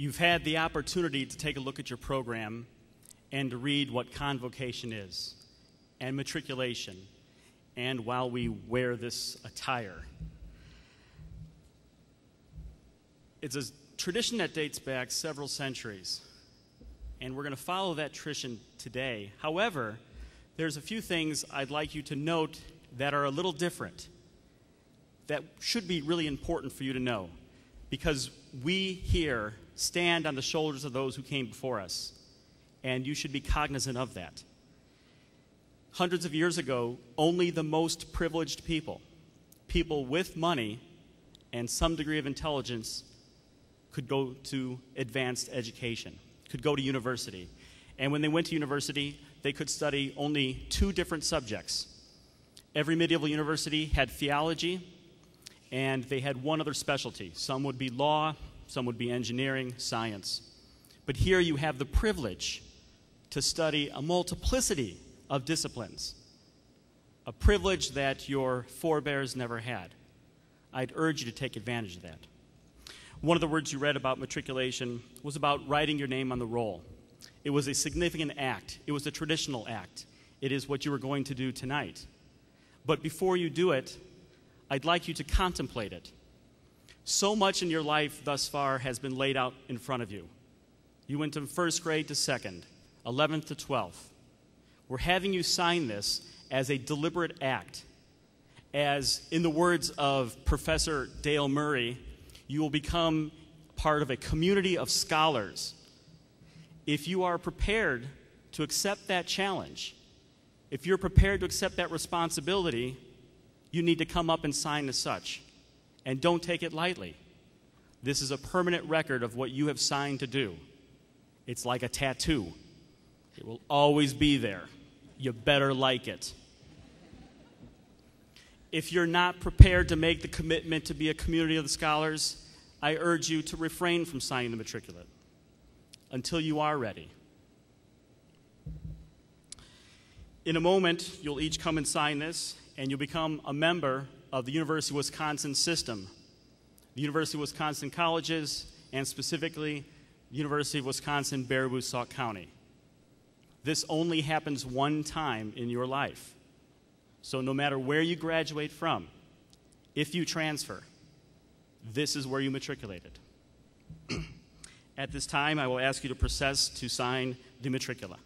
You've had the opportunity to take a look at your program and to read what convocation is and matriculation and while we wear this attire. It's a tradition that dates back several centuries, and we're going to follow that tradition today. However, there's a few things I'd like you to note that are a little different, that should be really important for you to know, because we here stand on the shoulders of those who came before us, and you should be cognizant of that. Hundreds of years ago, only the most privileged people, people with money and some degree of intelligence, could go to advanced education, could go to university. And when they went to university, they could study only 2 different subjects. Every medieval university had theology, and they had one other specialty. Some would be law, some would be engineering, science. But here you have the privilege to study a multiplicity of disciplines, a privilege that your forebears never had. I'd urge you to take advantage of that. One of the words you read about matriculation was about writing your name on the roll. It was a significant act. It was a traditional act. It is what you were going to do tonight. But before you do it, I'd like you to contemplate it. So much in your life thus far has been laid out in front of you. You went from 1st grade to 2nd, 11th to 12th. We're having you sign this as a deliberate act. As, in the words of Professor Dale Murray, you will become part of a community of scholars. If you are prepared to accept that challenge, if you're prepared to accept that responsibility, you need to come up and sign as such. And don't take it lightly. This is a permanent record of what you have signed to do. It's like a tattoo. It will always be there. You better like it. If you're not prepared to make the commitment to be a community of the scholars, I urge you to refrain from signing the matriculate until you are ready. In a moment, you'll each come and sign this, and you'll become a member of the University of Wisconsin system, the University of Wisconsin colleges, and specifically the University of Wisconsin-Baraboo, Sauk County. This only happens one time in your life. So no matter where you graduate from, if you transfer, this is where you matriculated. At this time, I will ask you to process to sign the matricula.